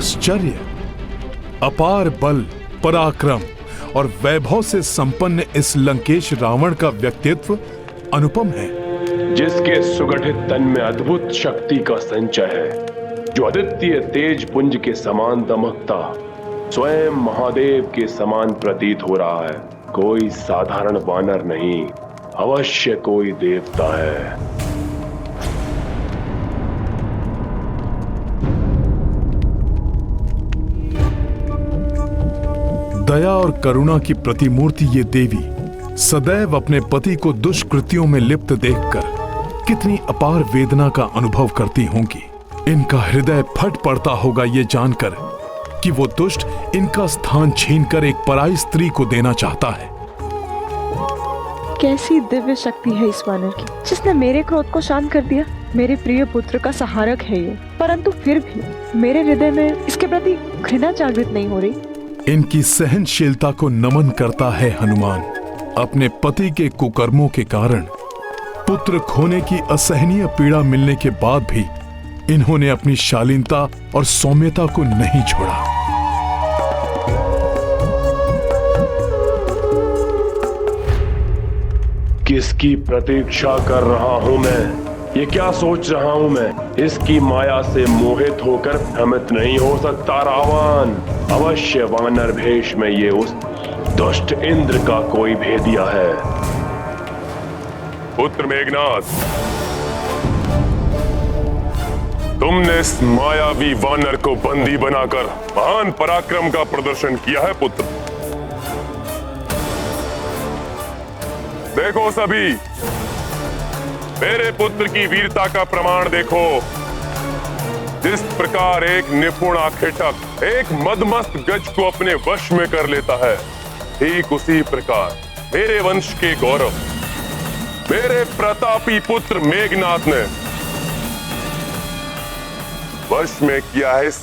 आश्चर्य, अपार बल, पराक्रम और वैभव से संपन्न इस लंकेश रावण का व्यक्तित्व अनुपम है, जिसके सुगठित तन में अद्भुत शक्ति का संचय है, जो अद्वितीय तेज पुंज के समान दमकता स्वयं महादेव के समान प्रतीत हो रहा है। कोई साधारण वानर नहीं, अवश्य कोई देवता है। दया और करुणा की प्रतिमूर्ति ये देवी सदैव अपने पति को दुष्कृत्यों में लिप्त देखकर कितनी अपार वेदना का अनुभव करती होंगी। इनका हृदय फट पड़ता होगा ये जानकर कि वो दुष्ट इनका स्थान छीनकर एक पराई स्त्री को देना चाहता है। कैसी दिव्य शक्ति है इस वानर की, जिसने मेरे क्रोध को शांत कर दिया। मेरे प्रिय पुत्र का सहारक है ये, परंतु फिर भी मेरे हृदय में इसके प्रति घृणा जागृत नहीं हो रही। इनकी सहनशीलता को नमन करता है हनुमान। अपने पति के कुकर्मों के कारण पुत्र खोने की असहनीय पीड़ा मिलने के बाद भी इन्होंने अपनी शालीनता और सौम्यता को नहीं छोड़ा। किसकी प्रतीक्षा कर रहा हूं मैं? ये क्या सोच रहा हूं मैं? इसकी माया से मोहित होकर भ्रमित नहीं हो सकता रावण। अवश्य वानर भेष में ये उस दुष्ट इंद्र का कोई भेदिया है। पुत्र मेघनाथ, तुमने इस मायावी वानर को बंदी बनाकर महान पराक्रम का प्रदर्शन किया है पुत्र। देखो सभी, मेरे पुत्र की वीरता का प्रमाण देखो। जिस प्रकार एक निपुण आखेटक एक मदमस्त गज को अपने वश में कर लेता है, ठीक उसी प्रकार मेरे वंश के गौरव, मेरे प्रतापी पुत्र मेघनाथ ने वश में किया है इस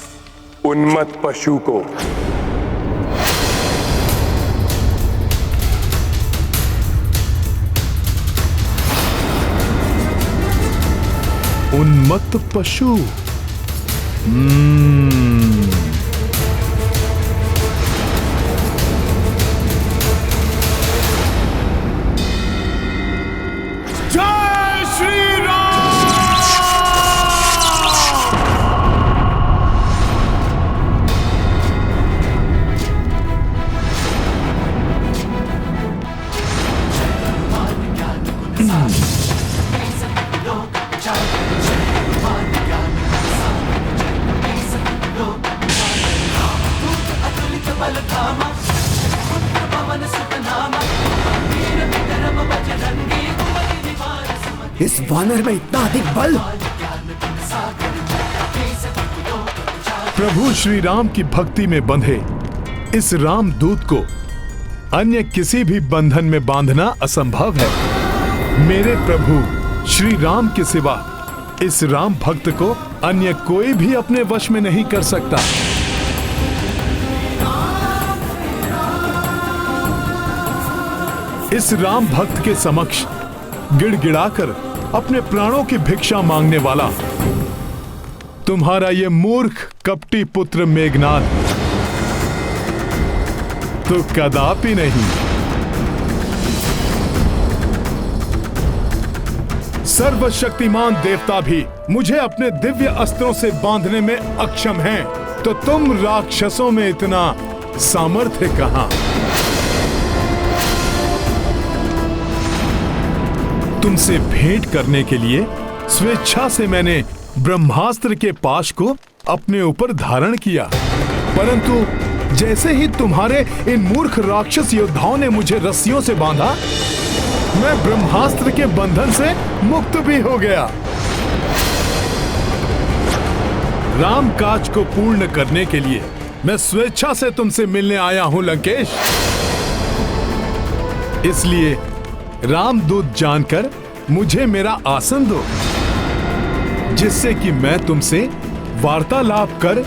उन्मत्त पशु को। उन्मत्त पशु। जय श्री राम। इस वानर में इतना अधिक बल। प्रभु श्री राम की भक्ति में बंधे इस रामदूत को अन्य किसी भी बंधन में बांधना असंभव है। मेरे प्रभु श्री राम के सिवा इस राम भक्त को अन्य कोई भी अपने वश में नहीं कर सकता। इस राम भक्त के समक्ष गिड़गिड़ाकर अपने प्राणों की भिक्षा मांगने वाला तुम्हारा ये मूर्ख कपटी पुत्र मेघनाथ तो कदापि नहीं। सर्वशक्तिमान देवता भी मुझे अपने दिव्य अस्त्रों से बांधने में अक्षम हैं, तो तुम राक्षसों में इतना सामर्थ्य कहां? तुमसे भेंट करने के लिए स्वेच्छा से मैंने ब्रह्मास्त्र के पाश को अपने ऊपर धारण किया, परंतु जैसे ही तुम्हारे इन मूर्ख राक्षस योद्धाओं ने मुझे रस्सियों से बांधा, मैं ब्रह्मास्त्र के बंधन से मुक्त भी हो गया। राम काज को पूर्ण करने के लिए मैं स्वेच्छा से तुमसे मिलने आया हूं लंकेश। इसलिए रामदूत जानकर मुझे मेरा आसन दो, जिससे कि मैं तुमसे वार्तालाप कर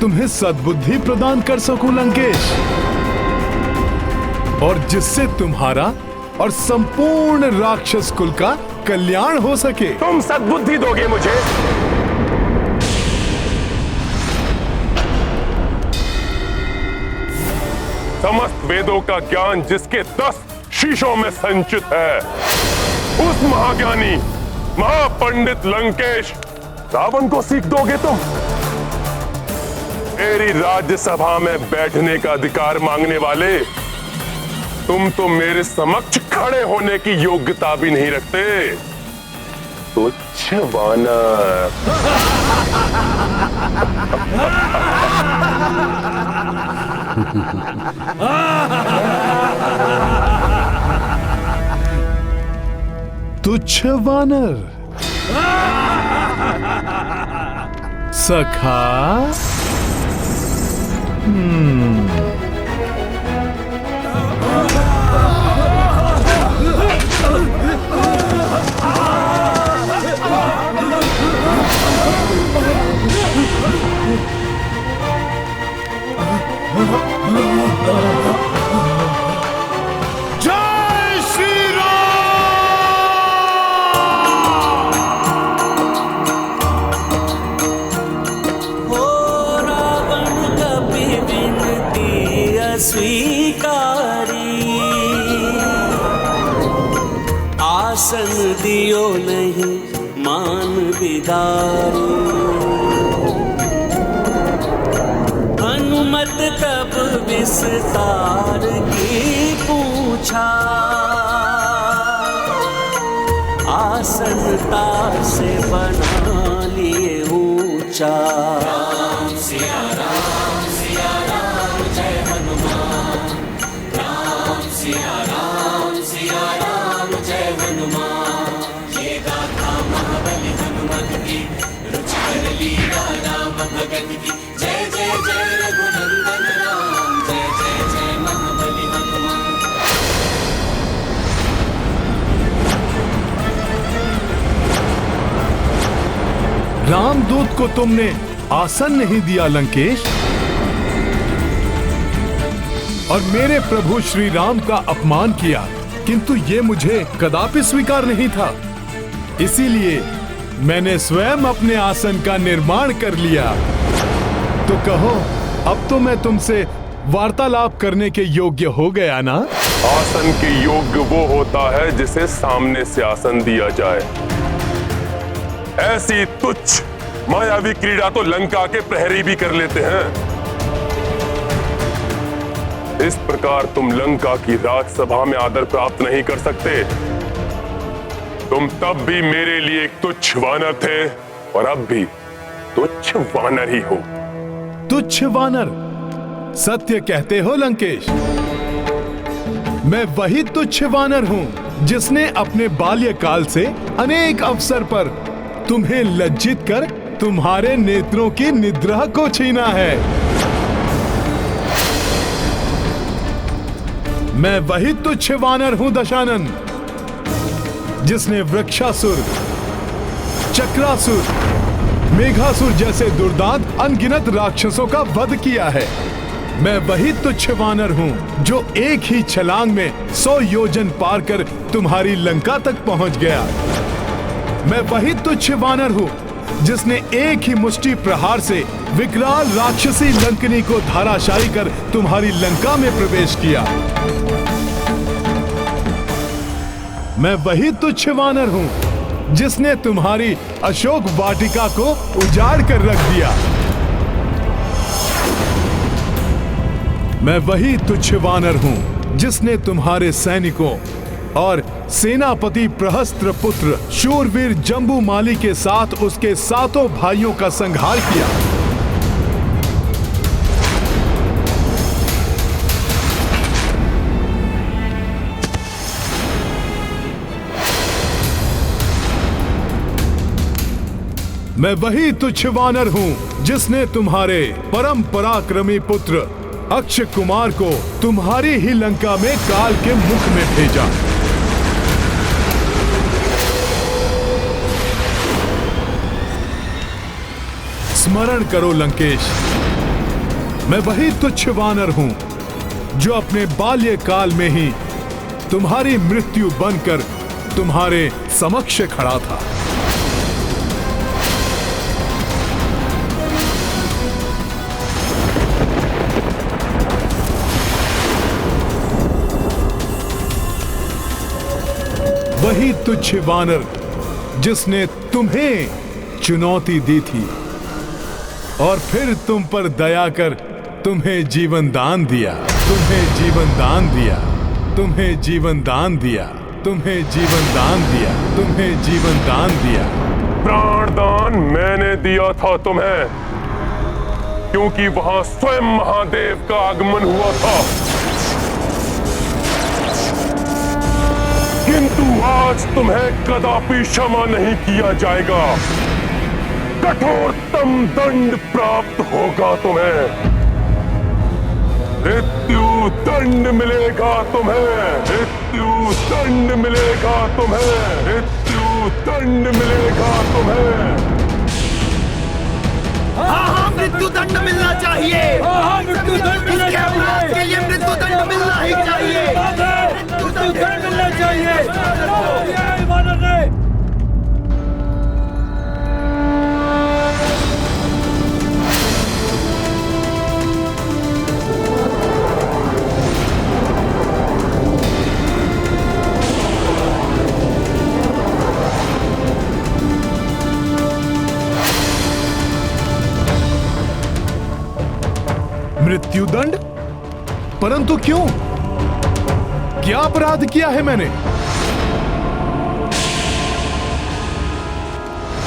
तुम्हें सद्बुद्धि प्रदान कर सकूं लंकेश, और जिससे तुम्हारा और संपूर्ण राक्षस कुल का कल्याण हो सके। तुम सद्बुद्धि दोगे मुझे? समस्त वेदों का ज्ञान जिसके 10 शीशों में संचित है, उस महाज्ञानी महापंडित लंकेश रावण को सीख दोगे तुम? मेरी राज्यसभा में बैठने का अधिकार मांगने वाले तुम तो मेरे समक्ष खड़े होने की योग्यता भी नहीं रखते। तुच्छ वानर। तुच्छ वानर। सखा। जय श्री राम। हो रावण कपि विनती अस्वीकारी, आसन दियो नहीं मान बिदारी। हनुमत तब विस्तार की पूछा, आसनता से बना लिए ऊंचा। राम सिया राम जय हनुमान। राम सिया राम जय हनुमान। ये गाथा महाबली हनुमत की, रुचिकर लीला राम भगत की। जय जय जय रघुनंदन राम, जय जय जय महाबली हनुमान। रामदूत को तुमने आसन नहीं दिया लंकेश, और मेरे प्रभु श्री राम का अपमान किया, किंतु ये मुझे कदापि स्वीकार नहीं था। इसीलिए मैंने स्वयं अपने आसन का निर्माण कर लिया। तो कहो, अब तो मैं तुमसे वार्तालाप करने के योग्य हो गया ना? आसन के योग्य वो होता है जिसे सामने से आसन दिया जाए। ऐसी तुच्छ मायावी क्रीड़ा तो लंका के प्रहरी भी कर लेते हैं। इस प्रकार तुम लंका की राजसभा में आदर प्राप्त नहीं कर सकते। तुम तब भी मेरे लिए एक तुच्छ वानर थे और अब भी तुच्छ वानर ही हो। तुच्छ वानर? सत्य कहते हो लंकेश। मैं वही तुच्छ वानर हूं जिसने अपने बाल्यकाल से अनेक अवसर पर तुम्हें लज्जित कर तुम्हारे नेत्रों की निद्रा को छीना है। मैं वही तुच्छ वानर हूं दशानन, जिसने वृक्षासुर, चक्रासुर, मेघासुर जैसे दुर्दांत अनगिनत राक्षसों का वध किया है। मैं वही तुच्छ वानर हूं जो एक ही छलांग में 100 योजन पार कर तुम्हारी लंका तक पहुंच गया। मैं वही तुच्छ वानर हूं जिसने एक ही मुष्टि प्रहार से विकराल राक्षसी लंकनी को धाराशायी कर तुम्हारी लंका में प्रवेश किया। मैं वही तुच्छ वानर हूं जिसने तुम्हारी अशोक वाटिका को उजाड़ कर रख दिया। मैं वही तुच्छ वानर हूं जिसने तुम्हारे सैनिकों और सेनापति प्रहस्त्र पुत्र शूरवीर जम्बूमाली के साथ उसके 7 भाइयों का संहार किया। मैं वही तुच्छ वानर हूं जिसने तुम्हारे परम पराक्रमी पुत्र अक्षय कुमार को तुम्हारी ही लंका में काल के मुख में भेजा। स्मरण करो लंकेश, मैं वही तुच्छ वानर हूं जो अपने बाल्यकाल में ही तुम्हारी मृत्यु बनकर तुम्हारे समक्ष खड़ा था। वही तुच्छ वानर जिसने तुम्हें चुनौती दी थी और फिर तुम पर दया कर तुम्हें जीवन दान दिया, तुम्हें जीवन दान दिया, तुम्हें जीवन दान दिया, तुम्हें जीवन दान दिया, तुम्हें जीवन दान दिया। प्राण दान मैंने दिया था तुम्हें, क्योंकि वहां स्वयं महादेव का आगमन हुआ था। किंतु आज तुम्हें कदापि क्षमा नहीं किया जाएगा। कठोरतम दंड प्राप्त होगा तुम्हें। मृत्यु दंड मिलेगा तुम्हें, मृत्यु दंड मिलेगा तुम्हें, मृत्यु दंड मिलेगा तुम्हें। हाँ, मृत्यु दंड मिलना चाहिए। मृत्यु दंड इसके अपराध के लिए मृत्यु दंड मिलना ही चाहिए। मृत्यु दंड मिलना चाहिए। मृत्युदंड? परंतु क्यों? क्या अपराध किया है मैंने?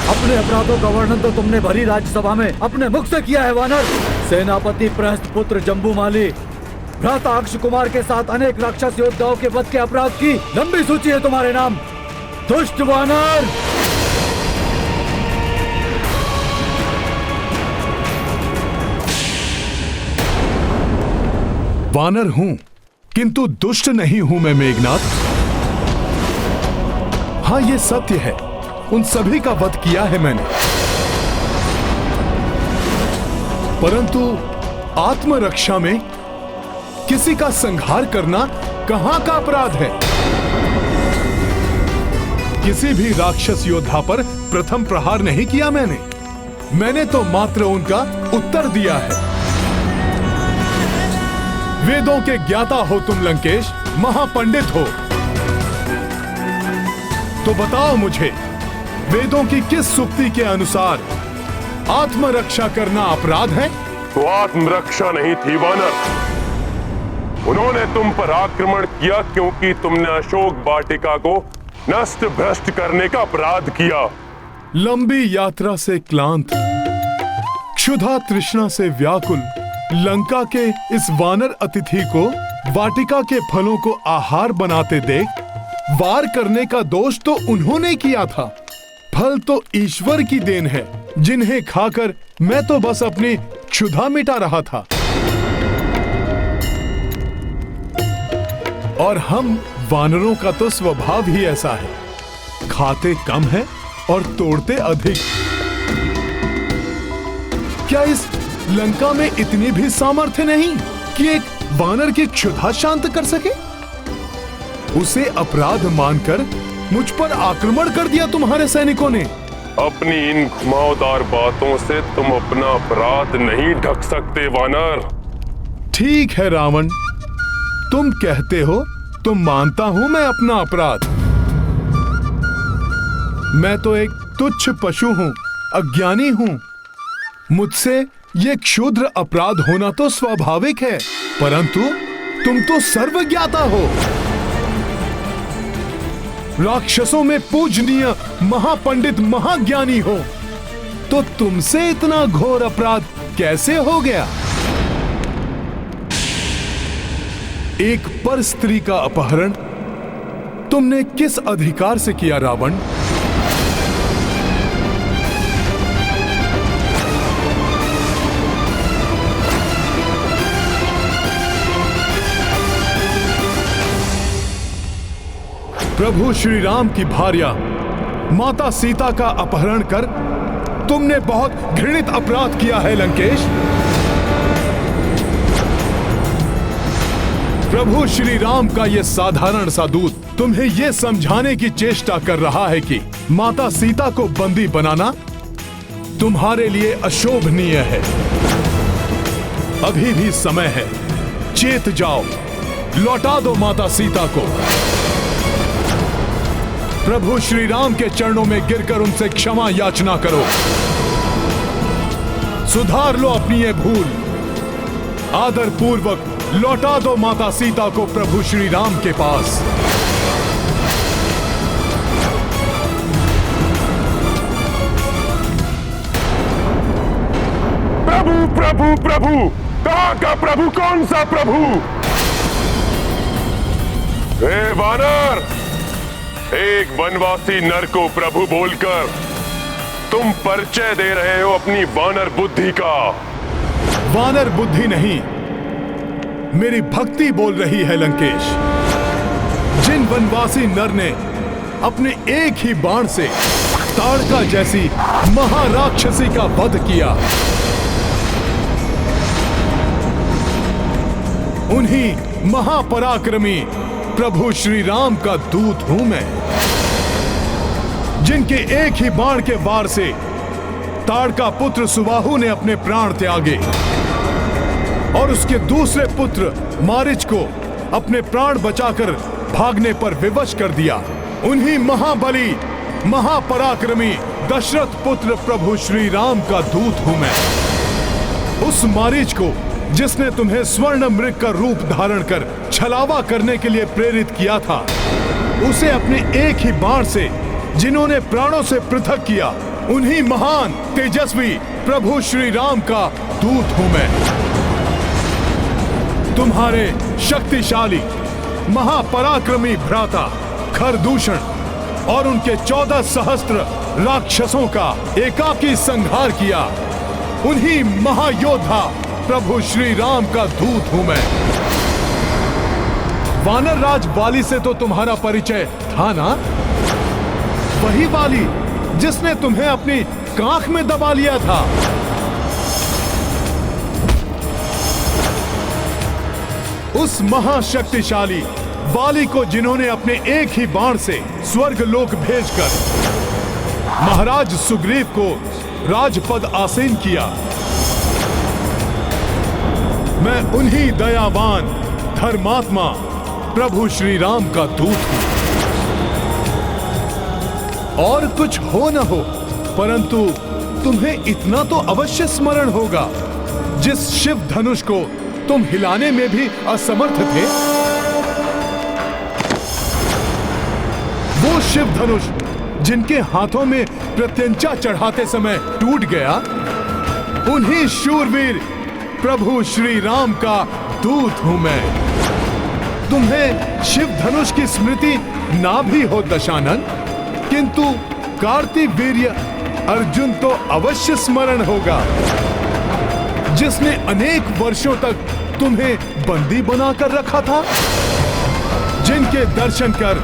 अपने अपराधों का वर्णन तो तुमने भरी राज्यसभा में अपने मुख से किया है वानर। सेनापति प्रहस्त पुत्र जम्बूमाली, भ्राता अक्ष कुमार के साथ अनेक राक्षस योद्धाओं के वध के अपराध की लंबी सूची है तुम्हारे नाम। दुष्ट वानर! वानर हूं, किंतु दुष्ट नहीं हूं मैं मेघनाथ। हाँ, ये सत्य है, उन सभी का वध किया है मैंने। परंतु आत्मरक्षा में किसी का संहार करना कहां का अपराध है? किसी भी राक्षस योद्धा पर प्रथम प्रहार नहीं किया मैंने तो मात्र उनका उत्तर दिया है। वेदों के ज्ञाता हो तुम लंकेश, महापंडित हो, तो बताओ मुझे, वेदों की किस सूक्ति के अनुसार आत्मरक्षा करना अपराध है? तो आत्मरक्षा नहीं थी वानर, उन्होंने तुम पर आक्रमण किया क्योंकि तुमने अशोक वाटिका को नष्ट भ्रष्ट करने का अपराध किया। लंबी यात्रा से क्लांत, क्षुधा तृष्णा से व्याकुल लंका के इस वानर अतिथि को वाटिका के फलों को आहार बनाते देख वार करने का दोष तो उन्होंने किया था। फल तो ईश्वर की देन है, जिन्हें खाकर मैं तो बस अपनी क्षुधा मिटा रहा था। और हम वानरों का तो स्वभाव ही ऐसा है, खाते कम है और तोड़ते अधिक। क्या इस लंका में इतनी भी सामर्थ्य नहीं कि एक वानर की क्षुधा शांत कर सके? उसे अपराध मानकर मुझ पर आक्रमण कर दिया तुम्हारे सैनिकों ने। अपनी इन घुमावदार बातों से तुम अपना अपराध नहीं ढक सकते वानर। ठीक है रावण, तुम कहते हो तो मानता हूं मैं अपना अपराध। मैं तो एक तुच्छ पशु हूं, अज्ञानी हूं। मुझसे ये क्षुद्र अपराध होना तो स्वाभाविक है, परंतु तुम तो सर्वज्ञाता हो, राक्षसों में पूजनीय महापंडित महाज्ञानी हो, तो तुमसे इतना घोर अपराध कैसे हो गया? एक पर स्त्री का अपहरण तुमने किस अधिकार से किया रावण? प्रभु श्री राम की भार्या माता सीता का अपहरण कर तुमने बहुत घृणित अपराध किया है लंकेश। प्रभु श्री राम का यह साधारण सा दूत तुम्हें यह समझाने की चेष्टा कर रहा है कि माता सीता को बंदी बनाना तुम्हारे लिए अशोभनीय है। अभी भी समय है, चेत जाओ, लौटा दो माता सीता को। प्रभु श्री राम के चरणों में गिरकर उनसे क्षमा याचना करो। सुधार लो अपनी ये भूल। आदर पूर्वक लौटा दो माता सीता को प्रभु श्री राम के पास। प्रभु प्रभु प्रभु, कहां का प्रभु? कौन सा प्रभु? हे वानर, एक वनवासी नर को प्रभु बोलकर तुम परिचय दे रहे हो अपनी वानर बुद्धि का। वानर बुद्धि नहीं, मेरी भक्ति बोल रही है लंकेश। जिन वनवासी नर ने अपने एक ही बाण से ताड़का जैसी महाराक्षसी का वध किया, उन्हीं महापराक्रमी प्रभु श्री राम का दूत हूं मैं, जिनके एक ही बाण के वार से ताड़का पुत्र सुबाहु ने अपने प्राण त्यागे और उसके दूसरे पुत्र मारीच को अपने प्राण बचाकर भागने पर विवश कर दिया। उन्हीं महाबली महापराक्रमी दशरथ पुत्र प्रभु श्री राम का दूत हूं मैं। उस मारीच को जिसने तुम्हें स्वर्ण मृग का रूप धारण कर छलावा करने के लिए प्रेरित किया था, उसे अपने एक ही बाण से जिन्होंने प्राणों से पृथक किया, उन्हीं महान तेजस्वी प्रभु श्री राम का दूत हूं मैं। तुम्हारे शक्तिशाली महापराक्रमी भ्राता खरदूषण और उनके 14 सहस्त्र राक्षसों का एकाकी संहार किया, उन्हीं महायोद्धा प्रभु श्री राम का दूत हूं मैं। वानर राज वाली से तो तुम्हारा परिचय था ना? वही वाली जिसने तुम्हें अपनी कांख में दबा लिया था। उस महाशक्तिशाली वाली को जिन्होंने अपने एक ही बाण से स्वर्ग लोक भेजकर महाराज सुग्रीव को राजपद आसीन किया। मैं उन्हीं दयावान धर्मात्मा प्रभु श्री राम का दूत हूं। और कुछ हो न हो, परंतु तुम्हें इतना तो अवश्य स्मरण होगा, जिस शिव धनुष को तुम हिलाने में भी असमर्थ थे, वो शिव धनुष जिनके हाथों में प्रत्यंचा चढ़ाते समय टूट गया, उन्हीं शूरवीर प्रभु श्री राम का दूत हूं मैं। तुम्हें शिव धनुष की स्मृति ना भी हो दशानन, किंतु कार्तिवीर्य अर्जुन तो अवश्य स्मरण होगा, जिसने अनेक वर्षों तक तुम्हें बंदी बनाकर रखा था, जिनके दर्शन कर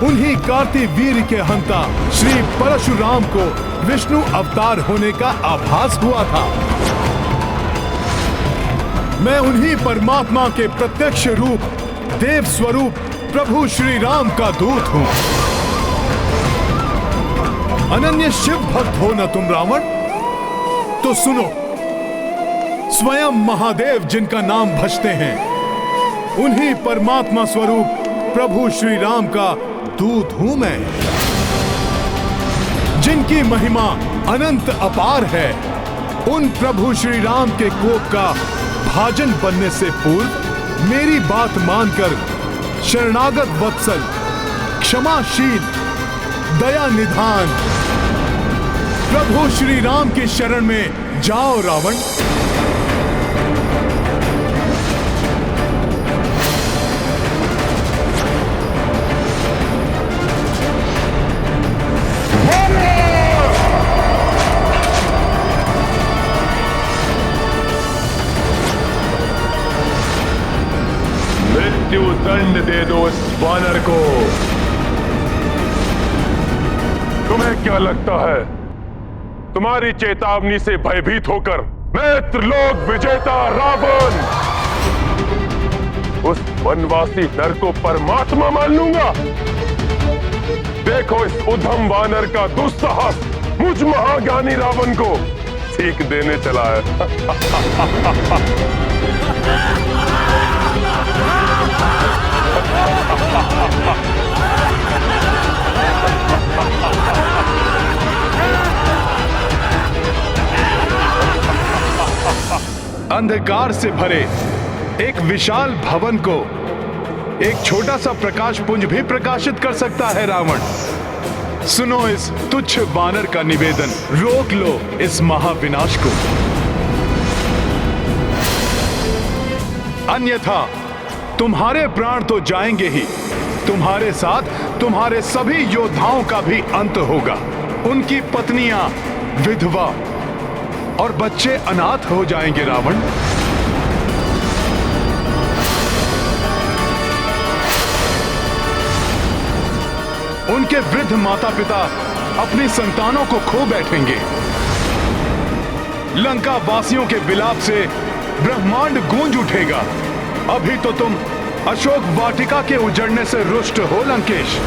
उन्हीं कार्तिवीर्य के हंता श्री परशुराम को विष्णु अवतार होने का आभास हुआ था। मैं उन्हीं परमात्मा के प्रत्यक्ष रूप देव स्वरूप प्रभु श्री राम का दूत हूं। अनन्य शिव भक्त हो न तुम रावण? तो सुनो, स्वयं महादेव जिनका नाम भजते हैं, उन्हीं परमात्मा स्वरूप प्रभु श्री राम का दूत हूं मैं। जिनकी महिमा अनंत अपार है, उन प्रभु श्री राम के कोप का भाजन बनने से पूर्व मेरी बात मानकर शरणागत वत्सल, क्षमाशील, दया निधान प्रभु श्री राम की शरण में जाओ रावण। मृत्यु दंड दे दो इस वानर को। तुम्हें क्या लगता है, तुम्हारी चेतावनी से भयभीत होकर मैं त्रिलोक विजेता रावण उस वनवासी नर को परमात्मा मान लूंगा? देखो इस उद्धम वानर का दुस्साहस मुझ महाज्ञानी रावण को सीख देने चला है। अंधकार से भरे एक विशाल भवन को एक छोटा सा प्रकाश पुंज भी प्रकाशित कर सकता है रावण। सुनो इस तुच्छ वानर का निवेदन, रोक लो इस महाविनाश को, अन्यथा तुम्हारे प्राण तो जाएंगे ही, तुम्हारे साथ तुम्हारे सभी योद्धाओं का भी अंत होगा। उनकी पत्नियां विधवा और बच्चे अनाथ हो जाएंगे रावण। उनके वृद्ध माता पिता अपनी संतानों को खो बैठेंगे। लंका वासियों के विलाप से ब्रह्मांड गूंज उठेगा। अभी तो तुम अशोक वाटिका के उजड़ने से रुष्ट हो लंकेश,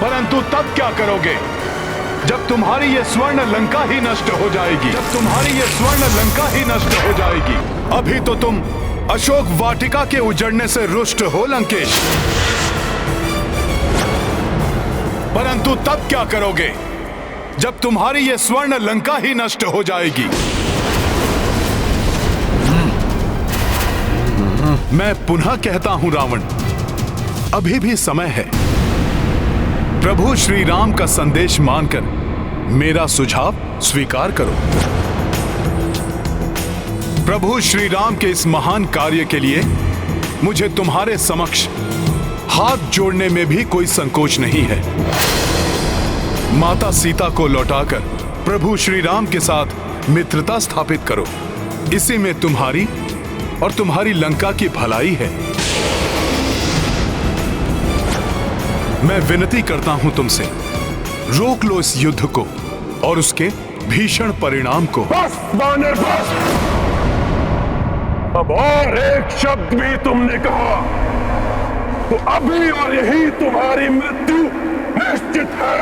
परंतु तब क्या करोगे जब तुम्हारी ये स्वर्ण लंका ही नष्ट हो जाएगी, जब तुम्हारी ये स्वर्ण लंका ही नष्ट हो जाएगी। अभी तो तुम अशोक वाटिका के उजड़ने से रुष्ट हो लंकेश, परंतु तब क्या करोगे जब तुम्हारी ये स्वर्ण लंका ही नष्ट हो जाएगी। मैं पुनः कहता हूं रावण, अभी भी समय है। प्रभु श्री राम का संदेश मानकर मेरा सुझाव स्वीकार करो। प्रभु श्री राम के इस महान कार्य के लिए मुझे तुम्हारे समक्ष हाथ जोड़ने में भी कोई संकोच नहीं है। माता सीता को लौटाकर प्रभु श्री राम के साथ मित्रता स्थापित करो, इसी में तुम्हारी और तुम्हारी लंका की भलाई है। मैं विनती करता हूं तुमसे, रोक लो इस युद्ध को और उसके भीषण परिणाम को। बस वानर बस, अब और एक शब्द भी तुमने कहा तो अभी और यही तुम्हारी मृत्यु निश्चित है।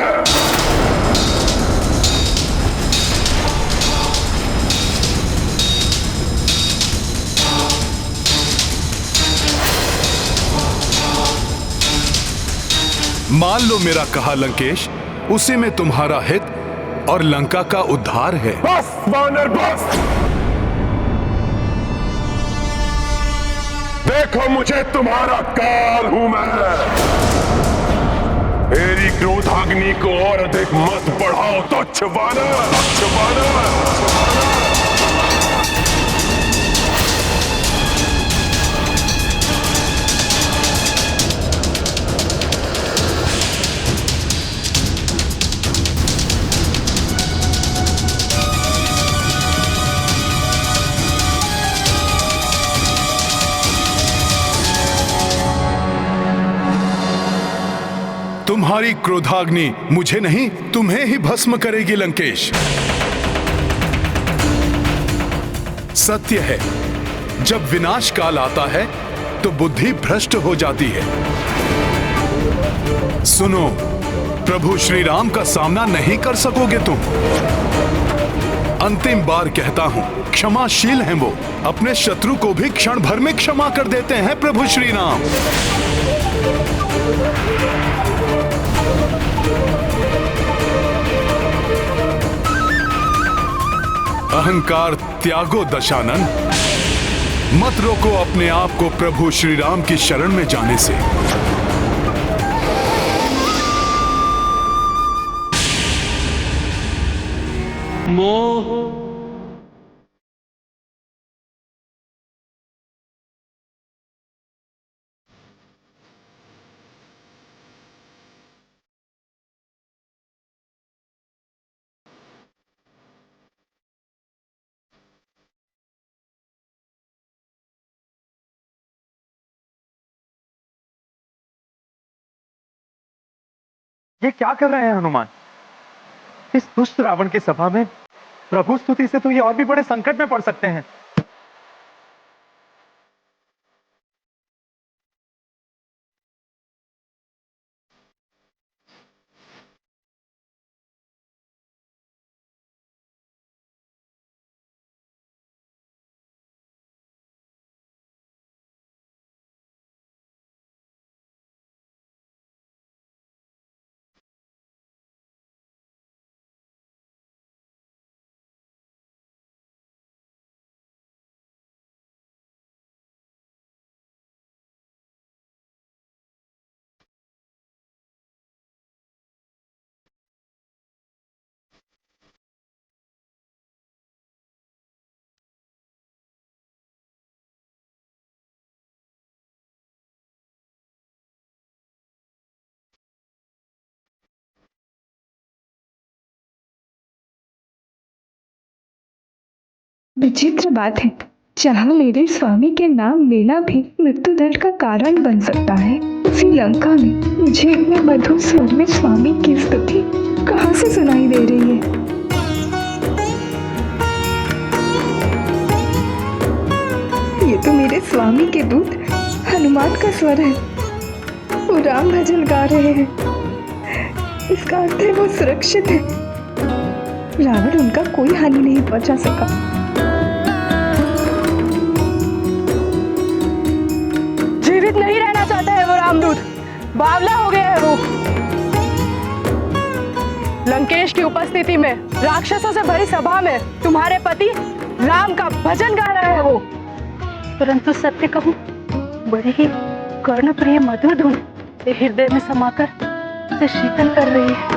मान लो मेरा कहा लंकेश, उसी में तुम्हारा हित और लंका का उद्धार है। बस वानर बस, देखो मुझे तुम्हारा काल हूं मैं। मेरी क्रोधाग्नि को और अधिक मत बढ़ाओ तुच्छ वानर, तुच्छ वानर। तुम्हारी क्रोधाग्नि मुझे नहीं, तुम्हें ही भस्म करेगी लंकेश। सत्य है, जब विनाश काल आता है तो बुद्धि भ्रष्ट हो जाती है। सुनो, प्रभु श्री राम का सामना नहीं कर सकोगे तुम। अंतिम बार कहता हूं, क्षमाशील हैं वो, अपने शत्रु को भी क्षण भर में क्षमा कर देते हैं प्रभु श्री राम। अहंकार त्यागो दशानन, मत रोको अपने आप को प्रभु श्री राम की शरण में जाने से। मोह ये क्या कर रहे हैं हनुमान? इस दुष्ट रावण की सभा में प्रभु स्तुति से तो ये और भी बड़े संकट में पड़ सकते हैं। विचित्र बात है, जहाँ मेरे स्वामी के नाम लेना भी मृत्युदंड का कारण बन सकता है, उसी लंका में मुझे इतने मधुर स्वर में स्वामी की स्तुति कहाँ से सुनाई दे रही है? ये तो मेरे स्वामी के दूत हनुमान का स्वर है। वो राम भजन गा रहे हैं। इसका अर्थ है वो सुरक्षित है। रावण उनका कोई हानि नहीं पहुंचा सका। जीवित नहीं रहना चाहता है वो रामदूत, बावला हो गया है वो। लंकेश की उपस्थिति में राक्षसों से भरी सभा में तुम्हारे पति राम का भजन गा रहा है वो। परंतु सत्य कहूं, बड़ी ही कर्णप्रिय मधुर धुन हृदय में समाकर उसे शीतल कर रही है।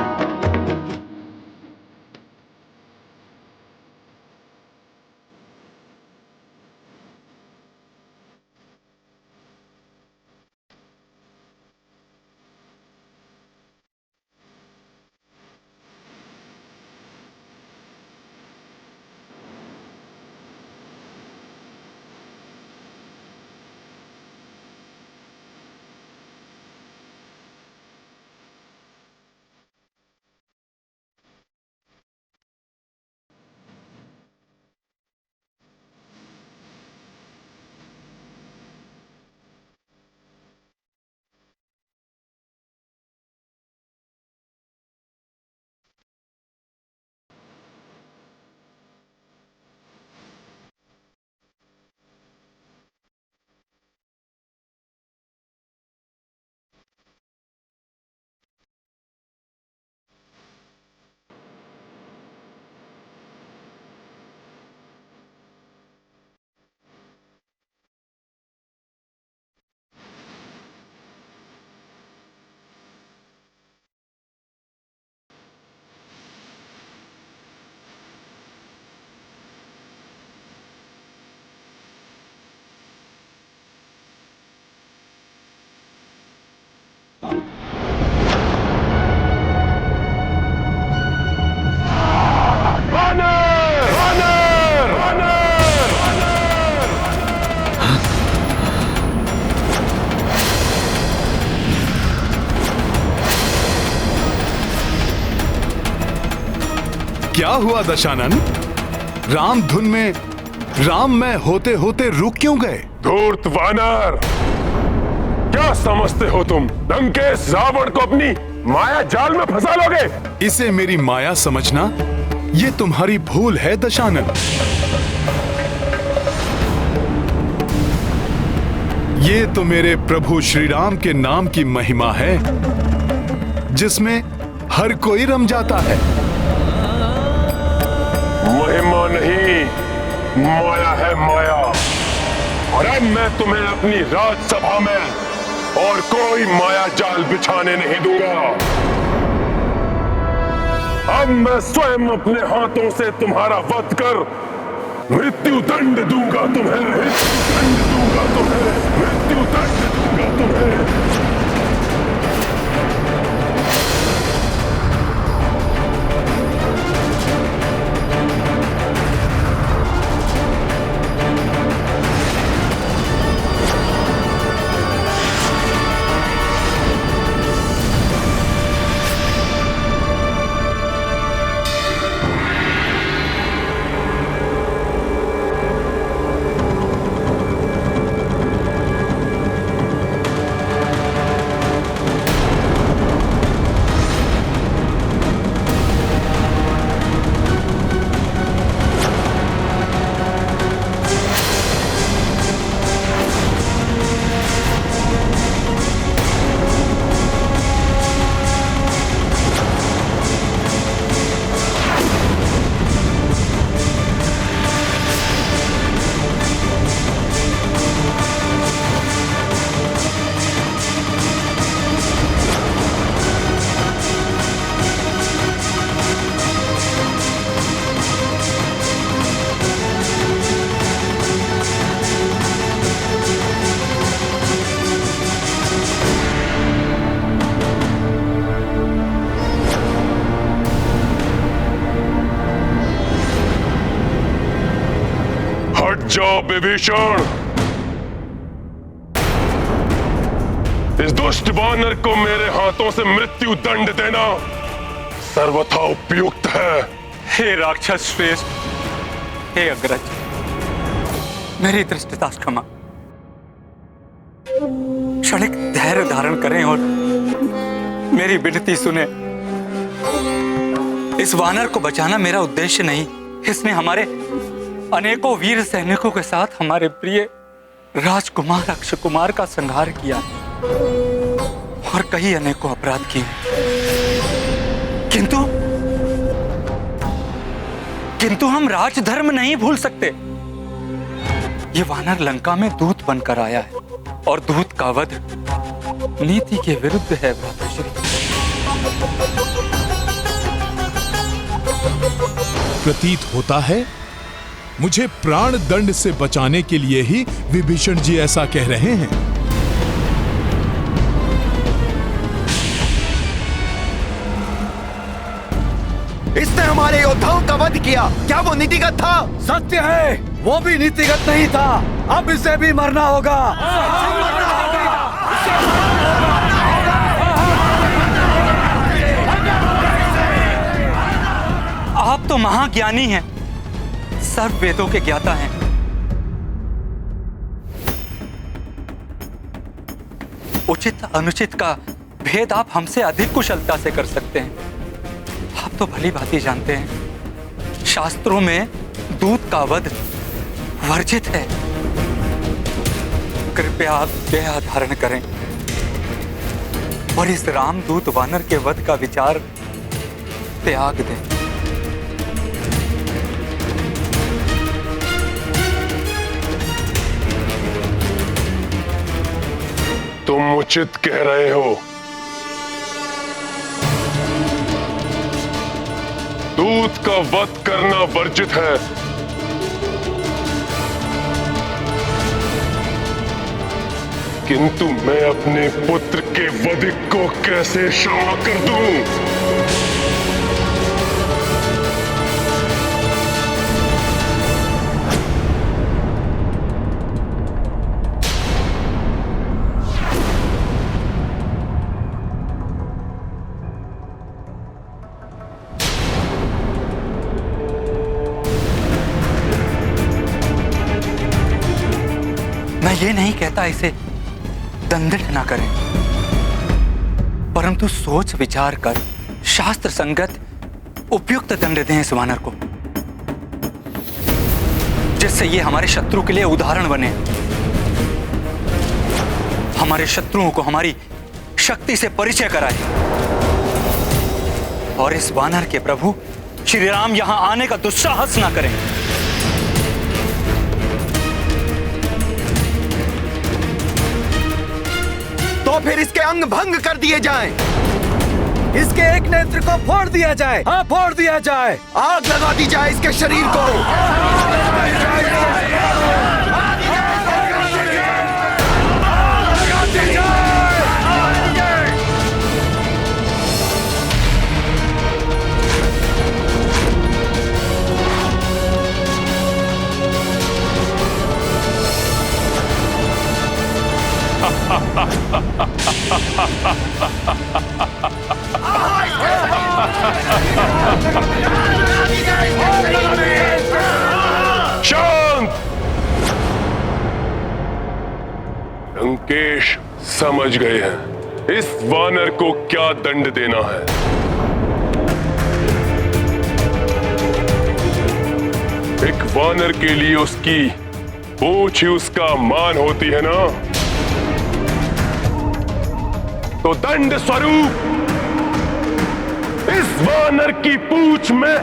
क्या हुआ दशानन? राम धुन में राम में होते होते रुक क्यों गए? धूर्त वानर, क्या समझते हो तुम? लंकेश रावण को अपनी माया जाल में फंसा लोगे? इसे मेरी माया समझना ये तुम्हारी भूल है दशानन। ये तो मेरे प्रभु श्री राम के नाम की महिमा है, जिसमें हर कोई रम जाता है। महिमा नहीं, माया है माया। और अब मैं तुम्हें अपनी राजसभा में और कोई माया जाल बिछाने नहीं दूंगा। अब मैं स्वयं अपने हाथों से तुम्हारा वध कर मृत्यु दंड दूंगा तुम्हें, मृत्यु दंड दूंगा तुम्हें, मृत्यु दंड दूंगा तुम्हें। हट जाओ विभीषण। इस दुष्ट वानर को मेरे हाथों से मृत्यु दंड देना सर्वथा उपयुक्त है। हे राक्षस श्रेष्ठ, हे अग्रज, मेरी दृष्टता क्षमा। क्षणिक धैर्य धारण करें और मेरी विनती सुने। इस वानर को बचाना मेरा उद्देश्य नहीं। इसने हमारे अनेकों वीर सैनिकों के साथ हमारे प्रिय राजकुमार अक्षय कुमार का संहार किया और कई अनेकों अपराध किए। किंतु हम राजधर्म नहीं भूल सकते। ये वानर लंका में दूत बनकर आया है और दूत का वध नीति के विरुद्ध है भ्राताश्री। प्रतीत होता है मुझे प्राण दंड से बचाने के लिए ही विभीषण जी ऐसा कह रहे हैं। इसने हमारे योद्धाओं का वध किया, क्या वो नीतिगत था? सत्य है, वो भी नीतिगत नहीं था। अब इसे भी मरना होगा। आप तो महाज्ञानी हैं, सर्व वेदों के ज्ञाता हैं। उचित अनुचित का भेद आप हमसे अधिक कुशलता से कर सकते हैं। आप तो भली भांति जानते हैं, शास्त्रों में दूत का वध वर्जित है। कृपया आप दया धारण करें और इस रामदूत वानर के वध का विचार त्याग दें। तुम उचित कह रहे हो। दूत का वध करना वर्जित है, किंतु मैं अपने पुत्र के वध को कैसे क्षमा कर दूं? मैं ये नहीं कहता इसे दंडित ना करें, परंतु सोच विचार कर शास्त्र संगत उपयुक्त दंड दें इस वानर को, जिससे ये हमारे शत्रु के लिए उदाहरण बने। हमारे शत्रुओं को हमारी शक्ति से परिचय कराए और इस वानर के प्रभु श्री राम यहां आने का दुस्साहस ना करें। तो फिर इसके अंग भंग कर दिए जाएं। इसके एक नेत्र को फोड़ दिया जाए। हाँ, फोड़ दिया जाए। आग लगा दी जाए इसके शरीर को। शांत! लंकेश समझ गए हैं इस वानर को क्या दंड देना है। एक वानर के लिए उसकी पूंछ ही उसका मान होती है ना, तो दंड स्वरूप इस वानर की पूंछ में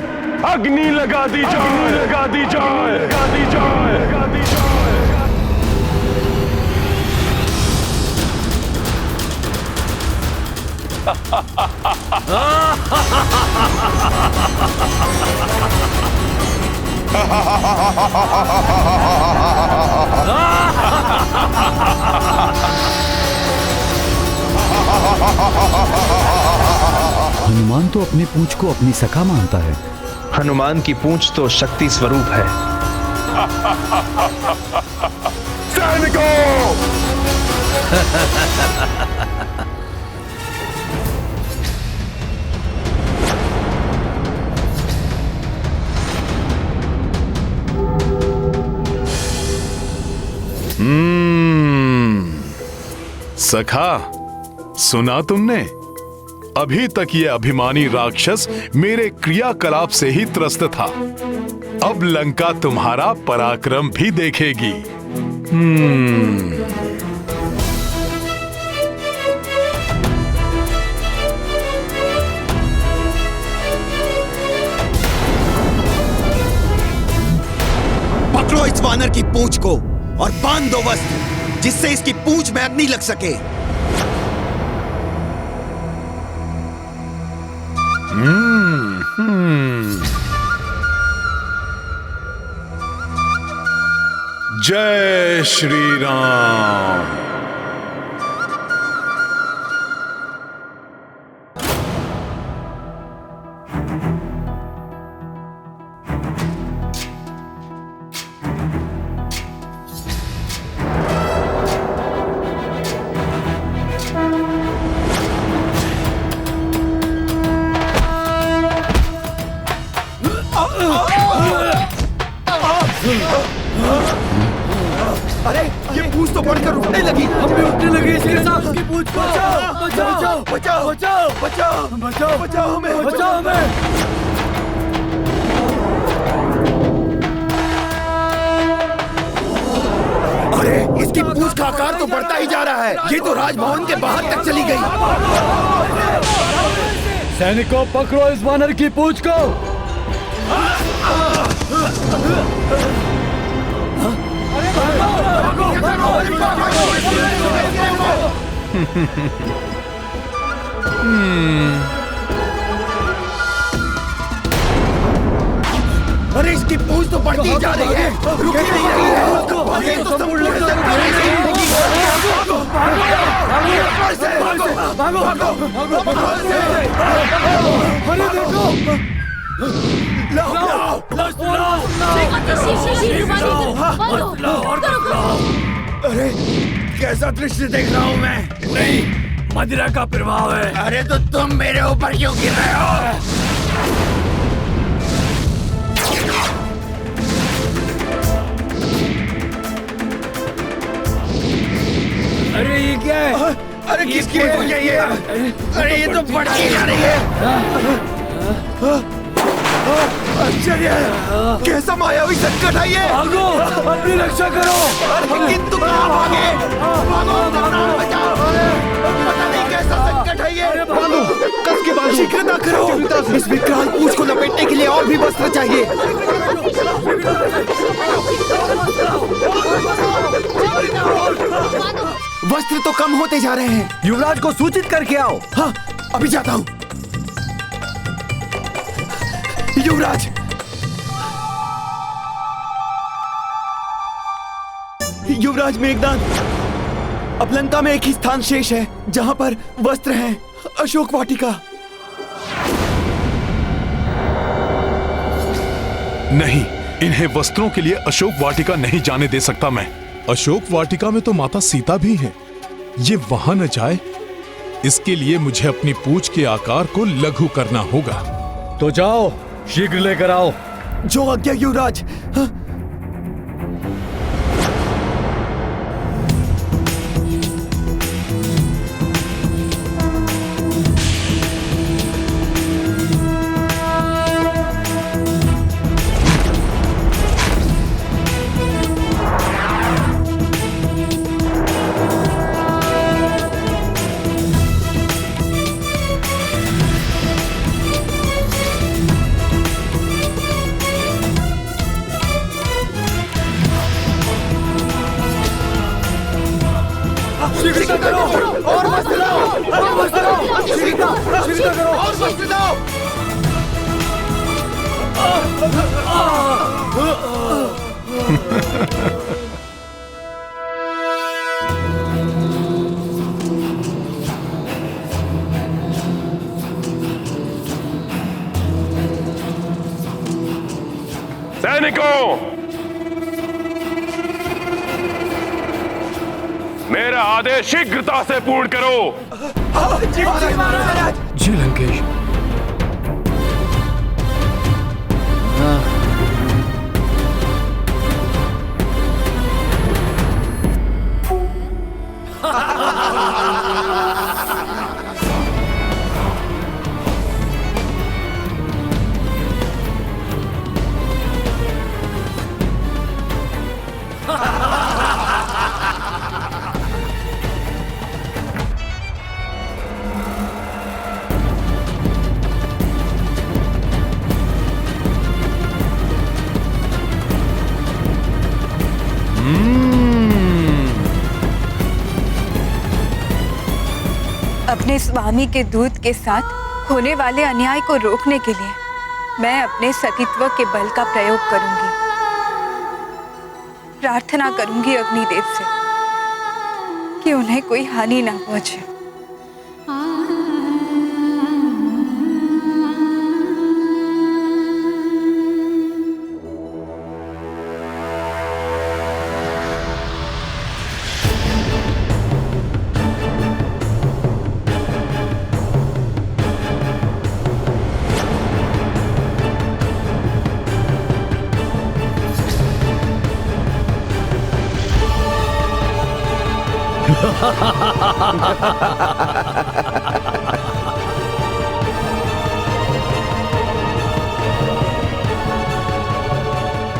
अग्नि लगा दी जाए, लगा दी जाए, लगा दी जाए, लगा दी जाए। हनुमान तो अपनी पूंछ को अपनी सखा मानता है। हनुमान की पूंछ तो शक्ति स्वरूप है। सैनिकों, सखा, सुना तुमने? अभी तक ये अभिमानी राक्षस मेरे क्रियाकलाप से ही त्रस्त था। अब लंका तुम्हारा पराक्रम भी देखेगी। पकड़ो इस वानर की पूंछ को और बांध दो वस्त्र, जिससे इसकी पूंछ में अग्नि लग सके। जय श्री राम। अरे ये पूंछ तो बढ़कर उठने लगी। हम भी उठने लगे इसके साथ। उसकी पूंछ को बचाओ बचाओ बचाओ बचाओ बचाओ बचाओ बचाओ हमें, बचाओ हमें। अरे इसकी पूंछ का आकार तो बढ़ता ही जा रहा है। ये तो राजभवन के बाहर तक चली गई। सैनिकों, पकड़ो इस वानर की पूंछ को। अरे इसकी पूंछ तो बढ़ती जा रही है, रुक नहीं रही है। ये तो संपूर्ण अरे देखो, अरे कैसा दृश्य देख रहा हूँ मैं? नहीं, मदिरा का प्रभाव है। अरे तो तुम मेरे ऊपर क्यों गिर रहे हो? अरे ये क्या है? अरे किसकी वजह है ये? अरे ये तो बढ़ती जा रही है। आश्चर्य है, कैसा मायावी संकट है ये? भागो, अपनी रक्षा करो। अरे किंतु कहाँ भागे? भागो, अपना बचाओ। पता नहीं कैसा संकट है ये। बांधो, कस के बांधो। शीघ्रता करो, इस विकराल पूंछ को लपेटने के लिए और भी वस्त्र चाहिए। वस्त्र तो कम होते जा रहे हैं। युवराज को सूचित करके आओ। हाँ, अभी जाता हूँ। युवराज, युवराज मेघनाद, अब लंका में एक ही स्थान शेष है जहां पर वस्त्र हैं, अशोक वाटिका। नहीं, इन्हें वस्त्रों के लिए अशोक वाटिका नहीं जाने दे सकता मैं। अशोक वाटिका में तो माता सीता भी है। ये वहां न जाए, इसके लिए मुझे अपनी पूंछ के आकार को लघु करना होगा। तो जाओ, शीघ्र लेकर आओ। जो आज्ञा युवराज। हाँ? सैनिकों, मेरा आदेश शीघ्रता से पूर्ण करो। जी लंकेश। अपने स्वामी के दूत के साथ होने वाले अन्याय को रोकने के लिए मैं अपने सतीत्व के बल का प्रयोग करूंगी। प्रार्थना करूंगी अग्निदेव से कि उन्हें कोई हानि ना पहुंचे।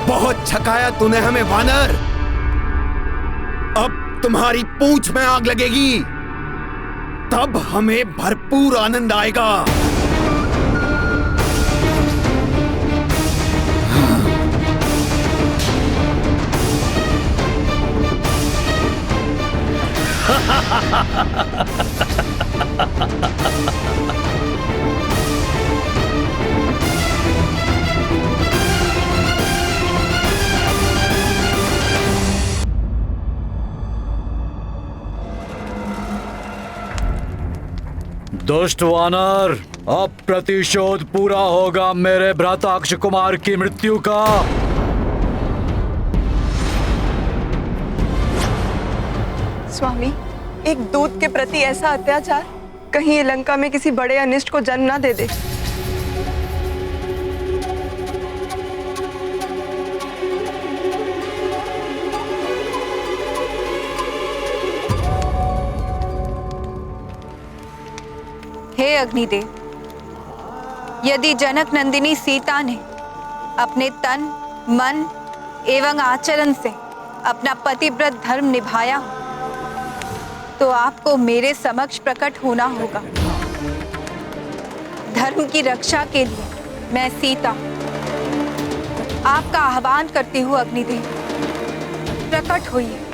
बहुत छकाया तूने हमें वानर। अब तुम्हारी पूंछ में आग लगेगी, तब हमें भरपूर आनंद आएगा। दुष्ट वानर, अब प्रतिशोध पूरा होगा मेरे भ्राता अक्ष कुमार की मृत्यु का। स्वामी, एक दूत के प्रति ऐसा अत्याचार कहीं ये लंका में किसी बड़े अनिष्ट को जन्म ना दे दे। हे अग्निदेव, यदि जनक नंदिनी सीता ने अपने तन, मन एवं आचरण से अपना पतिव्रत धर्म निभाया हो, तो आपको मेरे समक्ष प्रकट होना होगा। धर्म की रक्षा के लिए मैं सीता आपका आह्वान करती हूँ। अग्निदेव, प्रकट होइए।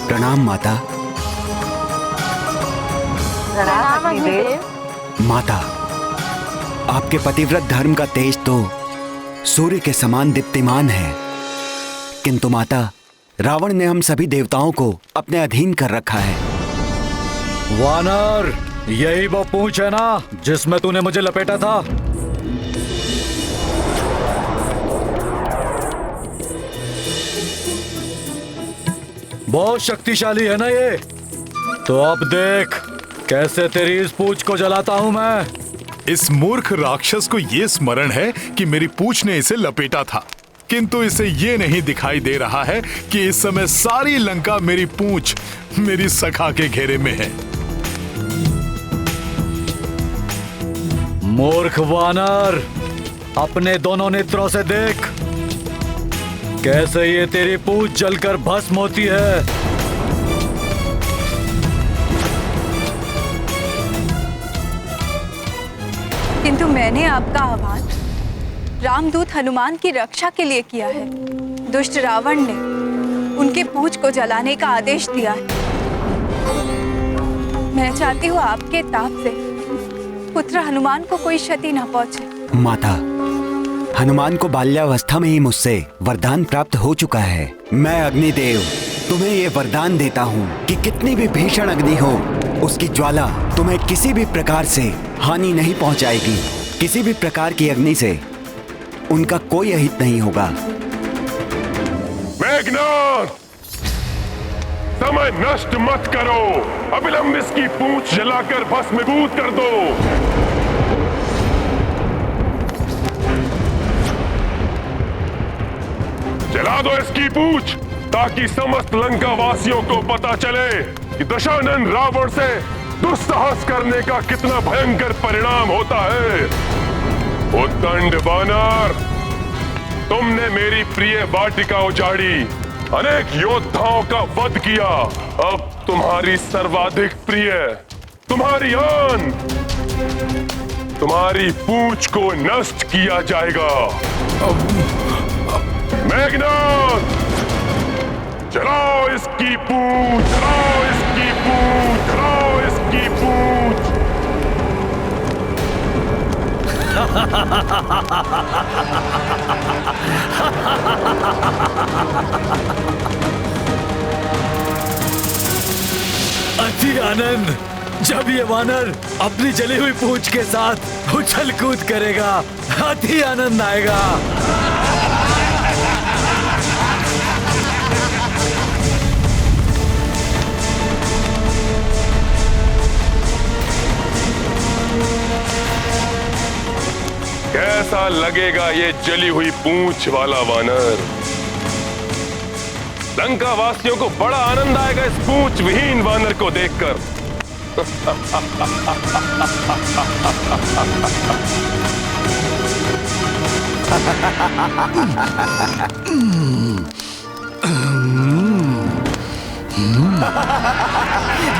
प्रणाम माता। प्रणाम अग्निदेव। माता, आपके पतिव्रत धर्म का तेज तो सूर्य के समान दीप्तिमान है, किंतु माता, रावण ने हम सभी देवताओं को अपने अधीन कर रखा है। वानर, यही वो पूंछ है ना जिसमें तूने मुझे लपेटा था? बहुत शक्तिशाली है ना ये? तो अब देख कैसे तेरी इस पूंछ को जलाता हूं मैं। इस मूर्ख राक्षस को ये स्मरण है कि मेरी पूंछ ने इसे लपेटा था, किंतु इसे ये नहीं दिखाई दे रहा है कि इस समय सारी लंका मेरी पूंछ, मेरी सखा के घेरे में है। मूर्ख वानर, अपने दोनों नेत्रों से देख कैसे ये तेरी पूंछ जलकर भस्म होती है। किंतु मैंने आपका आह्वान रामदूत हनुमान की रक्षा के लिए किया है। दुष्ट रावण ने उनके पूंछ को जलाने का आदेश दिया है। मैं चाहती हूँ आपके ताप से पुत्र हनुमान को कोई क्षति न पहुंचे। माता, हनुमान को बाल्यावस्था में ही मुझसे वरदान प्राप्त हो चुका है। मैं अग्निदेव तुम्हें ये वरदान देता हूँ कि कितनी भी भीषण अग्नि हो, उसकी ज्वाला तुम्हें किसी भी प्रकार से हानि नहीं पहुंचाएगी। किसी भी प्रकार की अग्नि से उनका कोई अहित नहीं होगा। मेघनाद, समय नष्ट मत करो। अविलंब इसकी पूंछ जलाकर भस्मीभूत कर दो। जला दो इसकी पूंछ, ताकि समस्त लंका वासियों को पता चले कि दशानन रावण से दुस्साहस करने का कितना भयंकर परिणाम होता है। उद्दंड वानर, तुमने मेरी प्रिय वाटिका उजाड़ी, अनेक योद्धाओं का वध किया। अब तुम्हारी सर्वाधिक प्रिय, तुम्हारी आन, तुम्हारी पूंछ को नष्ट किया जाएगा। मेघनाद, जलाओ इसकी पूंछ, जलाओ इसकी पूंछ, जलाओ इसकी पूंछ। अति आनंद, जब ये वानर अपनी जली हुई पूंछ के साथ उछल कूद करेगा, अति आनंद आएगा। कैसा लगेगा ये जली हुई पूंछ वाला वानर? लंका वासियों को बड़ा आनंद आएगा इस पूंछ विहीन वानर को देखकर।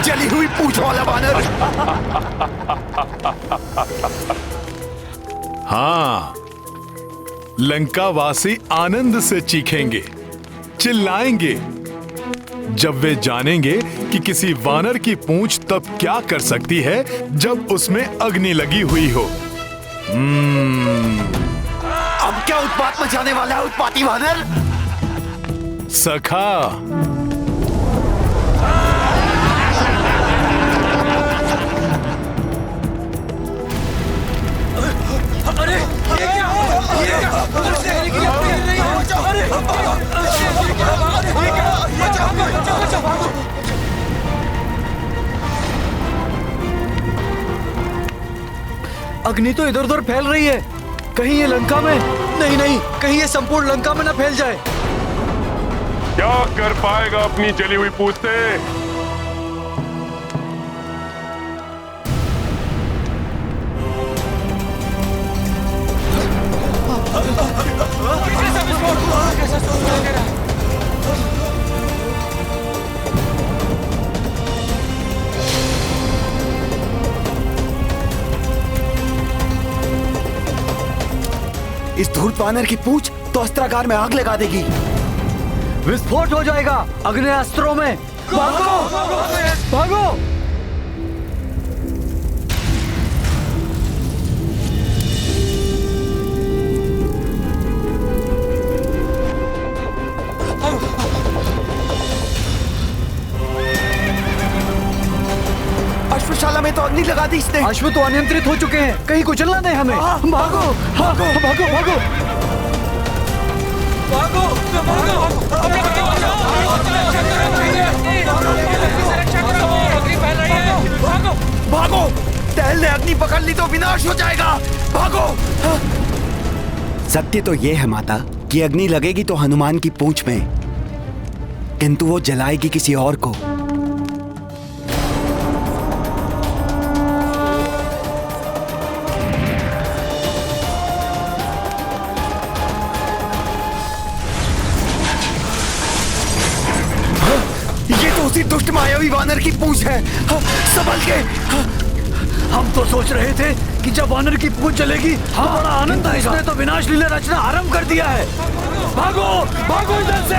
जली हुई पूंछ वाला वानर। हाँ, लंकावासी आनंद से चीखेंगे, चिल्लाएंगे जब वे जानेंगे कि किसी वानर की पूंछ तब क्या कर सकती है जब उसमें अग्नि लगी हुई हो। अब क्या उत्पात मचाने वाला है उत्पाती वानर? सखा, अग्नि तो इधर उधर फैल रही है। कहीं ये लंका में नहीं, कहीं ये संपूर्ण लंका में ना फैल जाए। क्या कर पाएगा अपनी जली हुई पूंछ से? इस धूर्त वानर की पूंछ तो अस्त्रागार में आग लगा देगी। विस्फोट हो जाएगा अग्नेयास्त्रों में। भागो, भागो। अश्वशाला में तो अग्नि लगा दी इसने। अश्व तो अनियंत्रित हो चुके हैं, कहीं कुचलना नहीं हमें। भागो, भागो, भागो, भागो, भागो, भागो, भागो। टहल ने अग्नि पकड़ ली तो विनाश हो जाएगा। भागो। सत्य तो ये है माता कि अग्नि लगेगी तो हनुमान की पूंछ में, किंतु वो जलाएगी किसी और को। उसी दुष्ट मायावी वानर की पूंछ है। संभल के। हम तो सोच रहे थे कि जब वानर की पूंछ जलेगी हाँ बड़ा आनंद आएगा। इसने तो विनाश लीला रचना आरंभ कर दिया है। भागो, भागो इधर से।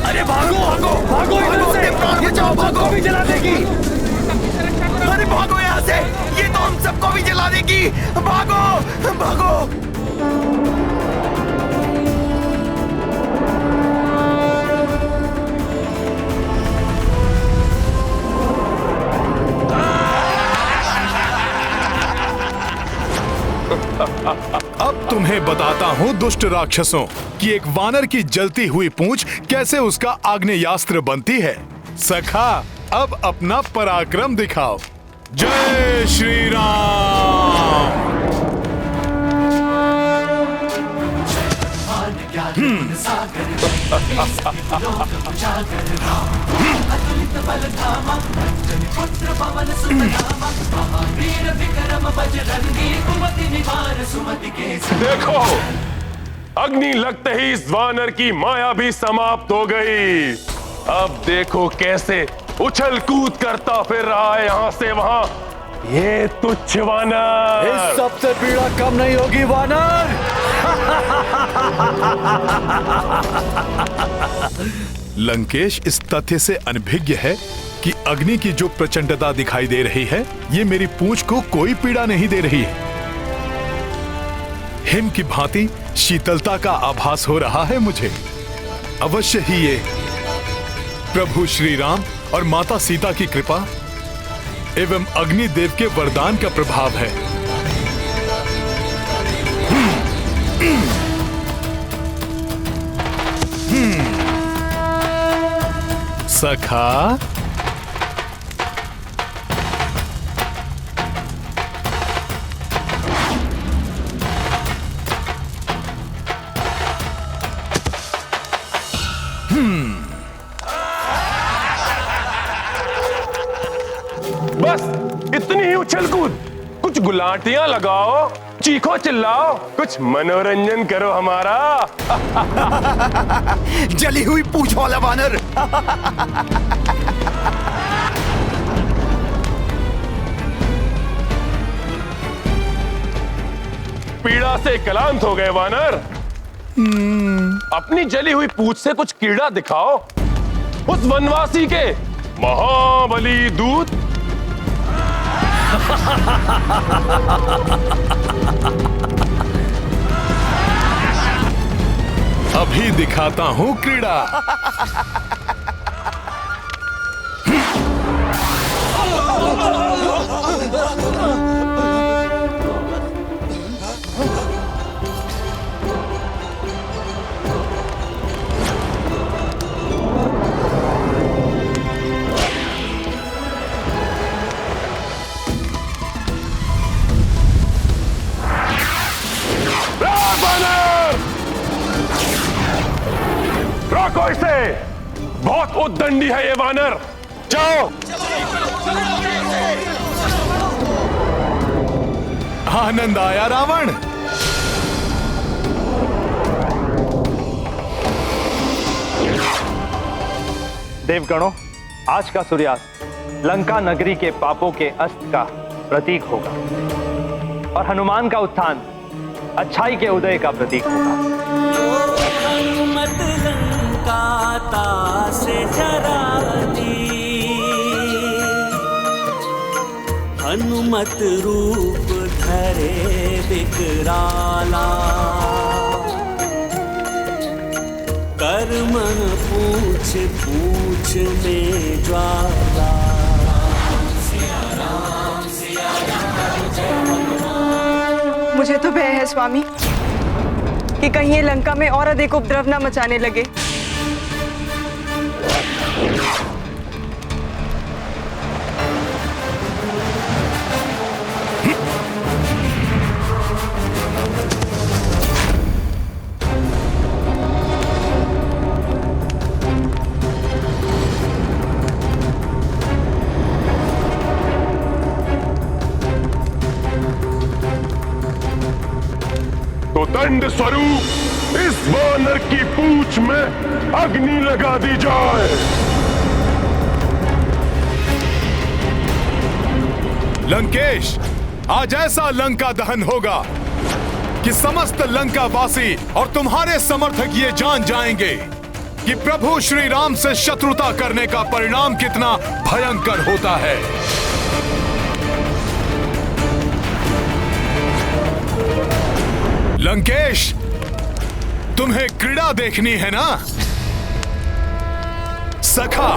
अरे भागो, भागो, भागो इधर से। प्राण बचाओ, भागो। भी जला देगी। अरे भागो यहाँ से, ये तो हम सबको भी जला देगी। भागो, भागो। तुम्हें बताता हूँ दुष्ट राक्षसों कि एक वानर की जलती हुई पूंछ कैसे उसका आग्नेयास्त्र बनती है। सखा, अब अपना पराक्रम दिखाओ। जय श्री राम। देखो, अग्नि लगते ही इस वानर की माया भी समाप्त हो गई। अब देखो कैसे उछल कूद करता फिर रहा है यहाँ से वहां। ये तुच्छ वानर। इस सबसे पीड़ा कम नहीं होगी वानर। लंकेश इस तथ्य से अनभिज्ञ है कि अग्नि की जो प्रचंडता दिखाई दे रही है, ये मेरी पूंछ को कोई पीड़ा नहीं दे रही है। हिम की भांति शीतलता का आभास हो रहा है मुझे। अवश्य ही ये प्रभु श्री राम और माता सीता की कृपा एवं अग्निदेव के वरदान का प्रभाव है। सखा, बस इतनी ही उछल कूद। कुछ गुलाटियां लगाओ, चीखो चिल्लाओ, कुछ मनोरंजन करो हमारा। जली हुई पूंछ वाला वानर। पीड़ा से क्लांत हो गए वानर। अपनी जली हुई पूंछ से कुछ कीड़ा दिखाओ उस वनवासी के महाबली दूत। अभी दिखाता हूं क्रीड़ा। रोको इसे, बहुत उद्दंडी है ये वानर। जाओ। आनंद आया रावण। देवगणों, आज का सूर्यास्त लंका नगरी के पापों के अस्त का प्रतीक होगा और हनुमान का उत्थान अच्छाई के उदय का प्रतीक होगा। मत लंका से जरा दी, हनुमत रूप धरे विकराला, कर्म पूछ पूछ में ज्वाला। मुझे तो भय है स्वामी कि कहीं ये लंका में और अधिक उपद्रव न मचाने लगे। तो दंड स्वरूप इस वानर की पूंछ में अग्नि लगा दी जाए। लंकेश, आज ऐसा लंका दहन होगा कि समस्त लंका वासी और तुम्हारे समर्थक ये जान जाएंगे कि प्रभु श्री राम से शत्रुता करने का परिणाम कितना भयंकर होता है। लंकेश, तुम्हें क्रीड़ा देखनी है ना? सखा,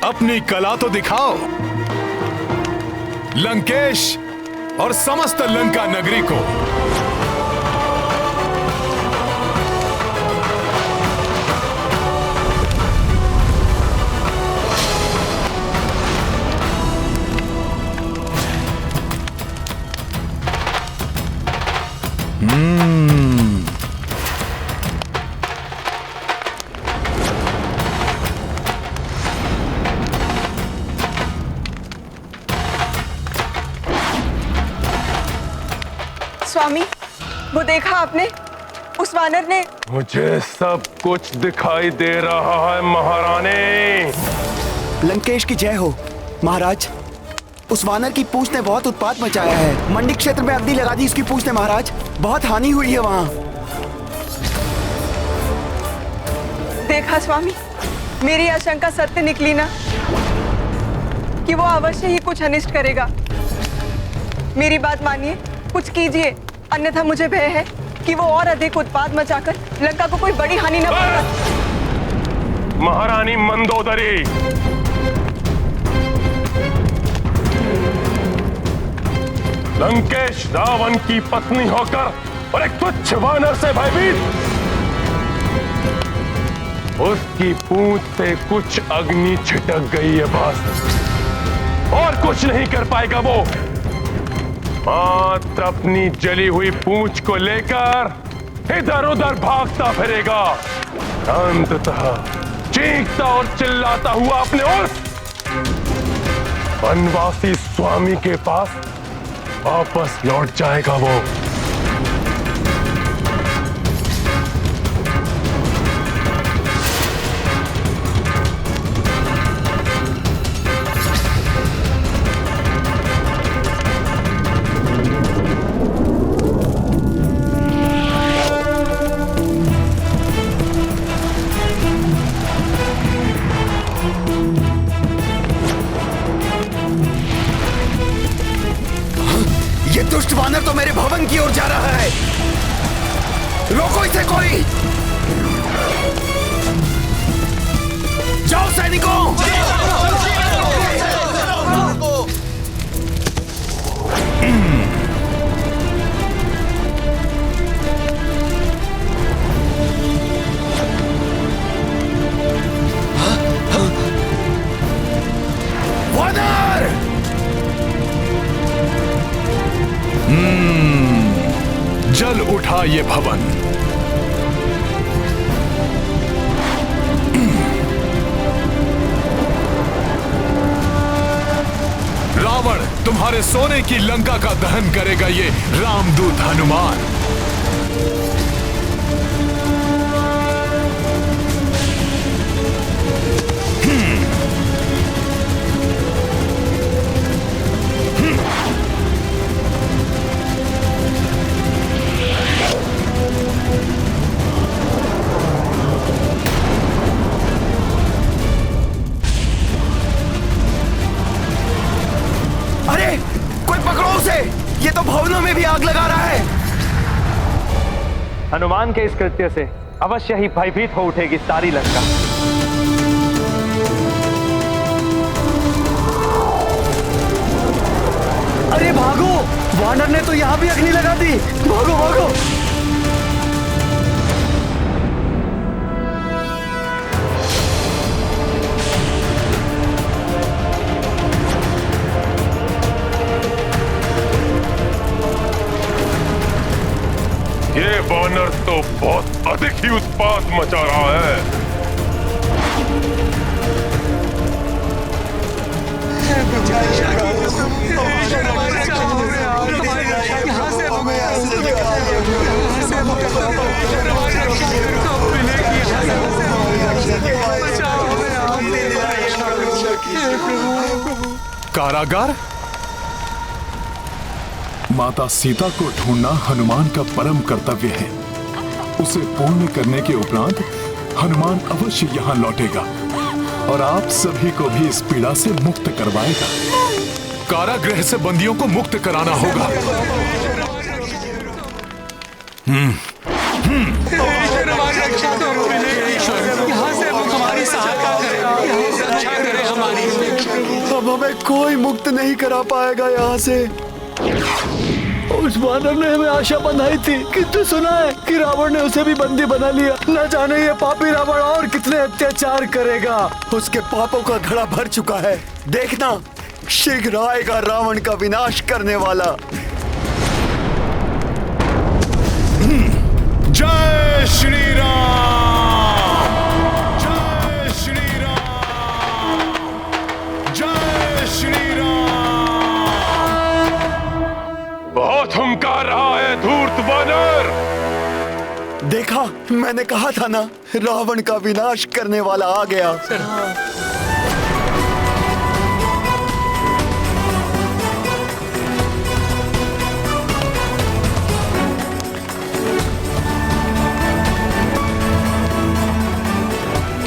अपनी कला तो दिखाओ लंकेश और समस्त लंका नगरी को। स्वामी, वो देखा आपने? उस वानर ने। मुझे सब कुछ दिखाई दे रहा है महारानी। लंकेश की जय हो महाराज। उस वानर की पूंछ ने बहुत उत्पात मचाया है। मंडी क्षेत्र में अग्नि लगा दी उसकी पूंछ ने महाराज। बहुत हानि हुई है वहाँ। देखा स्वामी, मेरी आशंका सत्य निकली ना कि वो अवश्य ही कुछ अनिष्ट करेगा। मेरी बात मानिए, कुछ कीजिए, अन्यथा मुझे भय है कि वो और अधिक उत्पात मचाकर लंका को कोई बड़ी हानि न पहुंचाए। महारानी मंदोदरी, लंकेश रावण की पत्नी होकर और एक तुच्छ वानर से भयभीत, उसकी पूंछ से कुछ अग्नि छिटक गई है बस, और कुछ नहीं कर पाएगा वो। मात्र अपनी जली हुई पूंछ को लेकर इधर उधर भागता फिरेगा, अंततः चीखता और चिल्लाता हुआ अपने उस वनवासी स्वामी के पास वापस लौट जाएगा वो। दुष्ट वानर तो मेरे भवन की ओर जा रहा है। रोको इसे कोई। जाओ सैनिकों। वानर! जल उठा ये भवन। रावण तुम्हारे सोने की लंका का दहन करेगा ये रामदूत हनुमान। अरे कोई पकड़ो उसे, ये तो भवनों में भी आग लगा रहा है। हनुमान के इस कृत्य से अवश्य ही भयभीत हो उठेगी सारी लंका। अरे भागो, वानर ने तो यहाँ भी अग्नि लगा दी। भागो भागो। ये वानर तो बहुत अधिक ही उत्पात मचा रहा है। कारागार? माता सीता को ढूंढना हनुमान का परम कर्तव्य है। उसे पूर्ण करने के उपरांत हनुमान अवश्य यहाँ लौटेगा और आप सभी को भी इस पीड़ा से मुक्त करवाएगा। कारागृह से बंदियों को मुक्त कराना होगा। यहाँ से हमारी सहायता करें। अब हमें कोई मुक्त नहीं करा पाएगा यहाँ से। उस वानर ने हमें आशा बंधाई थी, किंतु सुना है कि रावण ने उसे भी बंदी बना लिया। न जाने ये पापी रावण और कितने अत्याचार करेगा। उसके पापों का घड़ा भर चुका है। देखना, शीघ्र आएगा रावण का विनाश करने वाला। जय श्री राम, जय श्री राम, जय श्री राम। बहुत हुंकार रहा है धूर्त वानर। देखा, मैंने कहा था ना, रावण का विनाश करने वाला आ गया।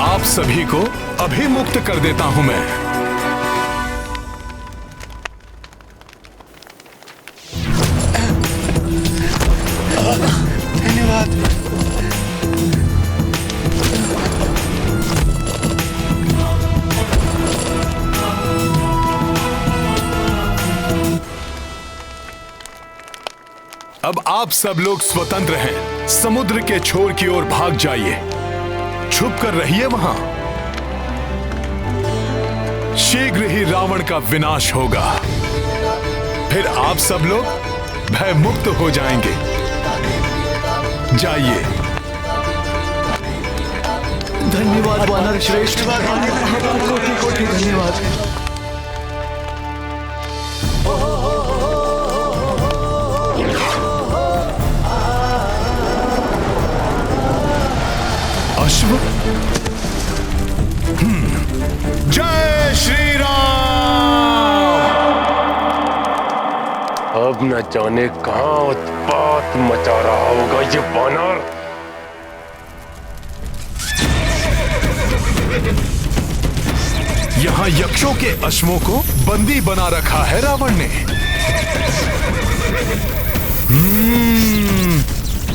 आप सभी को अभी मुक्त कर देता हूं मैं। धन्यवाद। अब आप सब लोग स्वतंत्र हैं। समुद्र के छोर की ओर भाग जाइए, छुप कर रहिए वहां। शीघ्र ही रावण का विनाश होगा, फिर आप सब लोग भय मुक्त हो जाएंगे। जाइए। धन्यवाद वानर श्रेष्ठ, कोटि कोटि धन्यवाद। अश्व। जय श्री राम। अब न जाने कहां उत्पात मचा रहा होगा ये वानर। यहां यक्षों के अश्वों को बंदी बना रखा है रावण ने।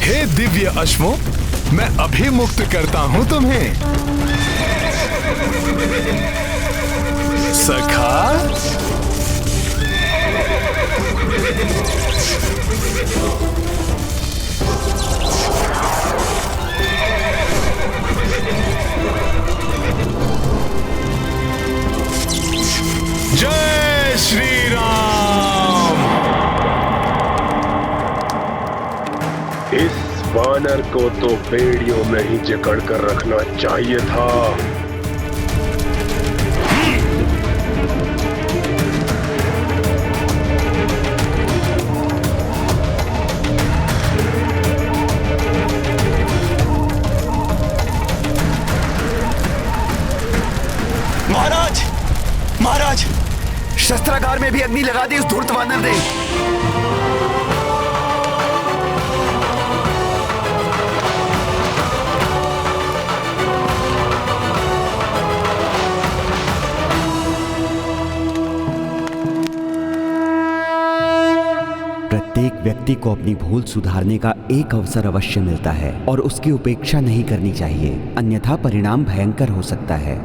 हे दिव्य अश्वों, मैं अभी मुक्त करता हूं तुम्हें। सखा, जय श्री राम। इस वानर को तो बेड़ियों में ही जकड़ कर रखना चाहिए था। महाराज, महाराज, शस्त्रागार में भी अग्नि लगा दी उस धूर्त वानर ने। प्रत्येक व्यक्ति को अपनी भूल सुधारने का एक अवसर अवश्य मिलता है और उसकी उपेक्षा नहीं करनी चाहिए, अन्यथा परिणाम भयंकर हो सकता है।